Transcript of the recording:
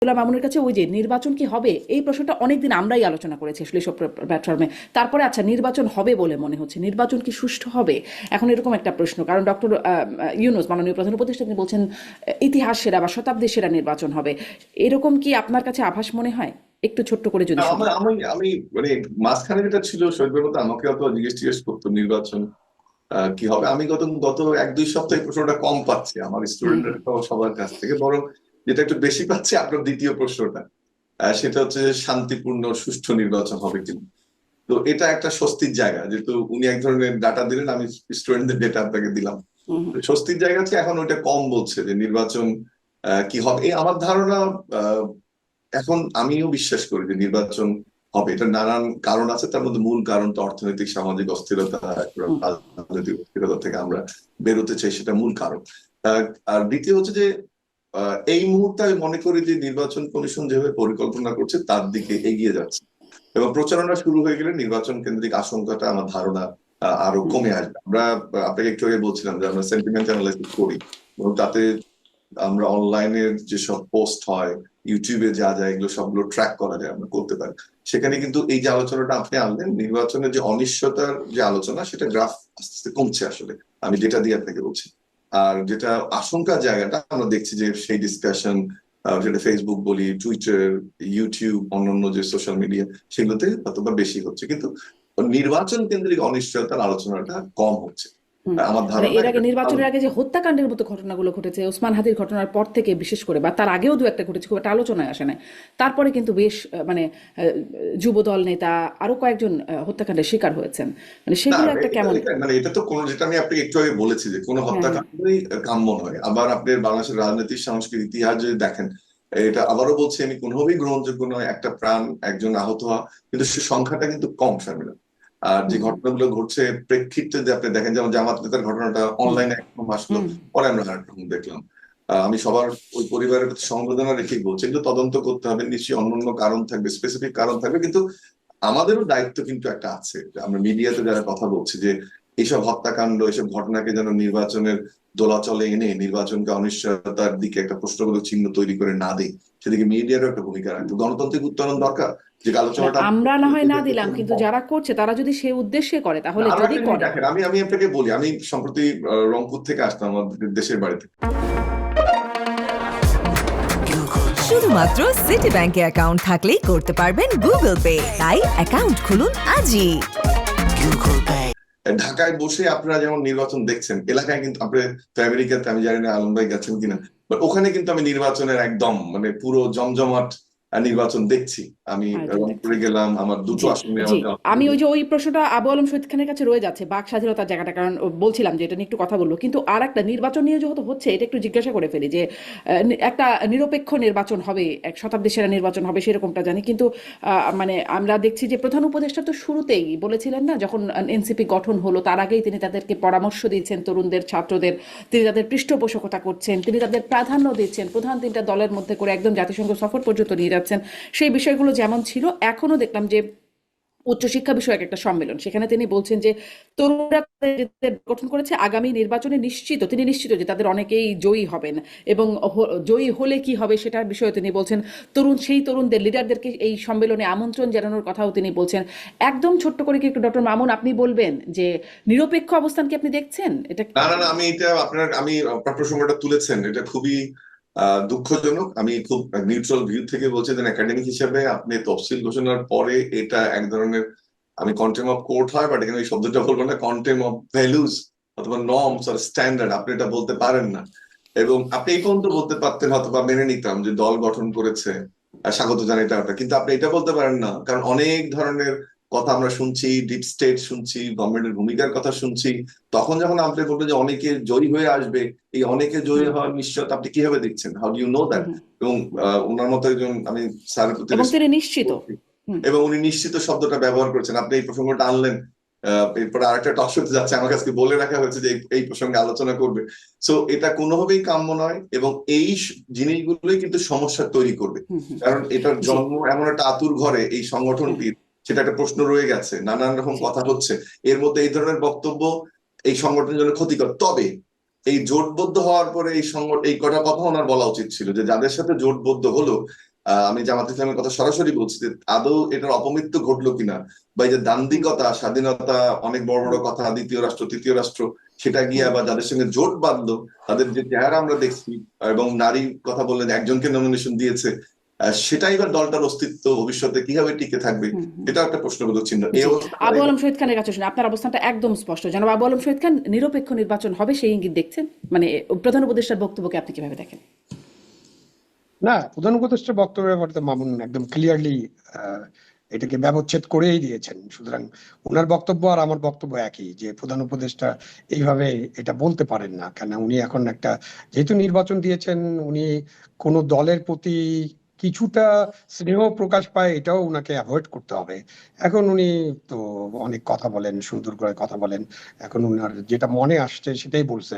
মামুনের কাছে ওই যে নির্বাচন কি হবে এই প্রশ্নটা অনেকদিন আমরাই আলোচনা করেছি আসলে সব প্ল্যাটফর্মে। তারপরে আচ্ছা নির্বাচন হবে বলে মনে হচ্ছে, নির্বাচন কি সুষ্ঠু হবে এখন এরকম একটা প্রশ্ন, কারণ ডক্টর ইউনূস মাননীয় প্রধান উপদেষ্টা তিনি বলছেন ইতিহাস সেরা বা শতাব্দীর সেরা নির্বাচন হবে। এরকম কি আপনার কাছে আভাস মনে হয়? একটু ছোট্ট করে যদি শুনি। আমি আমি মানে মাঝখানে যেটা ছিল শৈবের মতো আমাকে অত জিজ্ঞেস করতো নির্বাচন কি হবে। আমি গত গত 1-2 সপ্তাহে এই প্রশ্নটা কম পাচ্ছি আমার হুম। স্টুডেন্টরা সবার কাছ থেকে, বরং যেটা একটু বেশি পাচ্ছি আপনার দ্বিতীয় প্রশ্নটা। সেটা হচ্ছে যে শান্তিপূর্ণ সুষ্ঠু নির্বাচন হবে কিনা। তো এটা একটা স্বস্তির জায়গা, যেহেতু উনি এক ধরনের ডাটা দিলেন, আমি স্টুডেন্টদের ডেটা আপনাকে দিলাম। হুম। স্বস্তির জায়গা আছে, এখন ওইটা কম বলছে যে নির্বাচন কি হবে। এই আমার ধারণা এখন আমিও বিশ্বাস করি যে নির্বাচন হবে। এটা নানান কারণ আছে, তার মধ্যে মূল কারণ তো অর্থনৈতিক সামাজিক অস্থিরতা, হুম। রাজনৈতিক অস্থিরতা থেকে আমরা বেরোতে চাই, সেটা মূল কারণ। আর দ্বিতীয় হচ্ছে যে এই মুহূর্তে আমি মনে করি যে নির্বাচন কমিশন যেভাবে পরিকল্পনা করছে তার দিকে এগিয়ে যাচ্ছে, এবং প্রচারণা শুরু হয়ে গেলে নির্বাচন কেন্দ্রিক আশঙ্কাটা আমার ধারণা আরো হুম। কমে আসবে। আমরা আপনাকে একটু আগে বলছিলাম যে আমরা সেন্টিমেন্ট অ্যানালাইসিস করি, এবং তাতে আমরা অনলাইনের যেসব পোস্ট হয়, ইউটিউবে যা যায়, এগুলো সবগুলো ট্র্যাক করা যায়, আমরা করতে পারি। সেখানে কিন্তু এই যে আলোচনাটা আপনি আনলেন, নির্বাচনের যে অনিশ্চয়তার যে আলোচনা, সেটা গ্রাফ আস্তে আস্তে কমছে আসলে। আমি যেটা দিয়ে আপনাকে বলছি। আর যেটা আশঙ্কার জায়গাটা আমরা দেখছি যে সেই ডিসকাশন, যেটা ফেসবুক বলি, টুইটার, ইউটিউব, অন্যান্য যে সোশ্যাল মিডিয়া, সেগুলোতে হয়তোবা বেশি হচ্ছে, কিন্তু নির্বাচন কেন্দ্রিক অনিশ্চয়তার আলোচনাটা কম হচ্ছে। হুম। আমার মানে ধারণা এর আগে এটা ভালো। নির্বাচনের আগে যে হত্যাকাণ্ডের মতো ঘটনাগুলো ঘটেছে, ওসমান হাদির ঘটনার পর থেকে বিশেষ করে, বা তার আগেও দু একটা ঘটেছে, খুব একটা আলোচনায় আসে না। তারপরে কিন্তু বেশ মানে যুবদল নেতা আরো কয়েকজন হত্যাকাণ্ডের শিকার হয়েছেন। মানে না, সেগুলো একটা এটা কেমন। এটা মানে এটা তো কোনো, যেটা আমি আপনাকে একটু আগে বলেছি যে কোনো হ্যাঁ, হ্যাঁ। হত্যাকাণ্ডই কাম্য নয়। আবার আপনি বাংলাদেশের রাজনৈতিক সাংস্কৃতিক ইতিহাস যদি দেখেন, এটা আবারও বলছি আমি, কোনোভাবেই গ্রহণযোগ্য নয় একটা প্রাণ, একজন আহত হওয়া, কিন্তু সে সংখ্যাটা কিন্তু কম শামিলা। আর যে হুম। ঘটনাগুলো ঘটছে প্রেক্ষিতে যে আপনি দেখেন, যেমন জামাত নেতার ঘটনাটা হুম। অনলাইনে একদম আসলো, হুম। পরে আমরা আরেকরকম দেখলাম। আমি সবার ওই পরিবারের প্রতি সমবেদনা রেখেই বলছি, কিন্তু তদন্ত করতে হবে, নিশ্চয়ই অন্যান্য কারণ থাকবে, স্পেসিফিক কারণ থাকবে, কিন্তু আমাদেরও দায়িত্ব কিন্তু একটা আছে যে আমরা মিডিয়াতে যারা কথা বলছি, যে এইসব হত্যাকাণ্ড, এইসব ঘটনাকে যেন নির্বাচনের দোলাচলে এনে নির্বাচনকে অনিশ্চয়তার দিকে একটা প্রশ্নবোধক চিহ্ন তৈরি করে না দেয়, সেদিকে মিডিয়ারও একটা ভূমিকা রাখতে। গণতান্ত্রিক উত্তরণ দরকার, যে মানে আলোচনাটা আমরা না হয় না দিলাম, কিন্তু যারা করছে তারা যদি সে উদ্দেশ্যে করে, তাহলে আরো যদি একটা জিনিস করে। দেখেন, আমি আমি আপনাকে বলি, আমি সম্প্রতি রংপুর থেকে আসলাম আমাদের দেশের বাড়িতে। শুধুমাত্র সিটি ব্যাংকে অ্যাকাউন্ট থাকলেই করতে পারবেন গুগল পে, তাই অ্যাকাউন্ট খুলুন আজই। ঢাকায় বসে আপনারা যেমন নির্বাচন দেখছেন, এলাকায় কিন্তু আপনার আমেরিকাতে, আমি জানি না আলম ভাই গেছেন কিনা, বাট ওখানে কিন্তু আমি নির্বাচনের একদম মানে পুরো জমজমাট নির্বাচন দেখছি। আমি আয়োজন রংপুরে দেখছেন। গেলাম, আমার দুটো জি, আসনে জি। আমাকে আমি ওই যে ওই প্রশ্নটা আবু আলম শহীদ খানের কাছে রয়ে যাচ্ছে, বাক স্বাধীনতার জায়গাটা, কারণ ও বলছিলাম যে এটা নিয়ে একটু কথা বলবো, কিন্তু আর একটা নির্বাচন নিয়ে যেহেতু হচ্ছে, এটা একটু জিজ্ঞাসা করে ফেলি যে একটা নিরপেক্ষ নির্বাচন হবে, এক শতাব্দীর সেরা নির্বাচন হবে সেরকমটা জানি, কিন্তু মানে আমরা দেখছি যে প্রধান উপদেষ্টা তো শুরুতেই বলেছিলেন না, যখন এনসিপি গঠন হলো তার আগেই তিনি তাদেরকে পরামর্শ দিচ্ছেন, তরুণদের, ছাত্রদের, তিনি তাদের পৃষ্ঠপোষকতা করছেন, তিনি তাদের প্রাধান্য দিচ্ছেন, প্রধান তিনটা দলের মধ্যে করে একদম জাতিসংঘ সফর পর্যন্ত নিয়ে যাচ্ছেন। সেই বিষয়গুলো যেমন ছিল, এখনো দেখলাম যে উচ্চশিক্ষা বিষয়ক একটা সম্মেলন, সেখানে তিনি বলছেন যে তরুণরা নিজেদের গঠন করেছে, আগামী নির্বাচনে নিশ্চিত, তিনি নিশ্চিত যে তাদের অনেকেই জয়ী হবেন, এবং জয়ী হলে কি হবে সেটার বিষয়ে তিনি বলছেন। সেই তরুণদের, লিডারদেরকে এই সম্মেলনে আমন্ত্রণ জানানোর কথাও তিনি বলছেন। একদম ছোট্ট করে কি একটু ডক্টর মামুন আপনি বলবেন যে নিরপেক্ষ অবস্থান কি আপনি দেখছেন এটা? না, না, না, আমি এটা আপনার প্রসঙ্গটা তুলেছেন, এটা খুবই দুঃখজনক। আমি খুব নিউট্রাল ভিউ থেকে বলছি, যে একাডেমিক হিসেবে আপনি তফসিল ঘোষণার পরে এটা এক ধরনের, আমি কন্টেম অফ কোর্ট হয়, বাট এখানে এই শব্দটা বলবো না, কন্টেম অফ ভ্যালুস অথবা নর্মস আর স্ট্যান্ডার্ড, আপনি এটা বলতে পারেন না। এবং আপনি এই পর্যন্ত বলতে পারতেন হয়তো, বা মেনে নিতাম যে দল গঠন করেছে, স্বাগত জানাই এটা, কিন্তু আপনি এটা বলতে পারেন না, কারণ অনেক ধরনের কথা আমরা শুনছি, ডিপ স্টেট শুনছি, গভর্নমেন্টের ভূমিকার কথা শুনছি। তখন যখন আপনি বলবেন যে অনেকে জয়ী হয়ে আসবে, এই অনেকে জয়ী হুম। হওয়ার নিশ্চয়তা আপনি কিভাবে দিচ্ছেন, how do you know hmm. That? Hmm. এবং ওনার মতো একজন, আমি স্যারের প্রতি এবং তিনি রেসপেক্ট নিশ্চিত। করছি, হুম। এবং উনি নিশ্চিত শব্দটা ব্যবহার করেছেন, আপনি এই প্রসঙ্গটা আনলেন। এরপরে আরেকটা টক শোতে যাচ্ছে, আমার কাছে বলে রাখা হয়েছে যে এই প্রসঙ্গে আলোচনা করবে। সো এটা কোনোভাবেই কাম্য নয়, এবং এই জিনিসগুলোই কিন্তু সমস্যা তৈরি করবে। হুম। হুম। কারণ এটার জি। জন্ম এমন একটা আতুর ঘরে, এই হ্যাঁ। সংগঠনটির, সেটা একটা প্রশ্ন রয়ে গেছে, নানান রকম জি। কথা হচ্ছে। এর মধ্যে এই ধরনের বক্তব্য এই সংগঠনের জন্য ক্ষতিকর। তবে এই জোটবদ্ধ হওয়ার পরে এই কটা কথা ওনার বলা উচিত ছিল, যে যাদের সাথে জোটবদ্ধ হলো আমি জামাত ইসলামের কথা সরাসরি বলছি যে আদৌ এটার অপমৃত্যু ঘটলো কিনা, বা এই যে দান্দিকতা, স্বাধীনতা, অনেক বড় বড় কথা, দ্বিতীয় রাষ্ট্র তৃতীয় রাষ্ট্র, সেটা গিয়া বা যাদের সঙ্গে জোট বাঁধলো তাদের যে চেহারা আমরা দেখছি, এবং নারী কথা বললেন একজনকে নমিনেশন দিয়েছে, সেটাই বা দলটার অস্তিত্ব ভবিষ্যতে কিভাবে টিকে থাকবে, এটা একটা প্রশ্নবোধক চিহ্ন। এই জি, অবস্থা আবু আলম শহীদ খানের কাছে শুনে আপনার অবস্থানটা একদম স্পষ্ট। জনাব আবু আলম শহীদ খান, নিরপেক্ষ নির্বাচন হবে সেই ইঙ্গিত দেখছেন? মানে প্রধান উপদেষ্টার বক্তব্যকে আপনি কিভাবে দেখেন? না, প্রধান উপদেষ্টার বক্তব্যের ব্যাপারে তো মামুন একদম ক্লিয়ারলি এটাকে ব্যবচ্ছেদ করেই দিয়েছেন। সুতরাং ওনার বক্তব্য আর আমার বক্তব্য একই, যে প্রধান উপদেষ্টা এইভাবে এটা বলতে পারেন না, কেন উনি এখন একটা, যেহেতু নির্বাচন দিয়েছেন, উনি কোনো দলের প্রতি কিছুটা স্নেহ প্রকাশ পায়, এটাও উনাকে অ্যাভয়েড করতে হবে। এখন উনি তো অনেক কথা বলেন, সুন্দর করে কথা বলেন, এখন উনার যেটা মনে আসছে সেটাই বলছেন।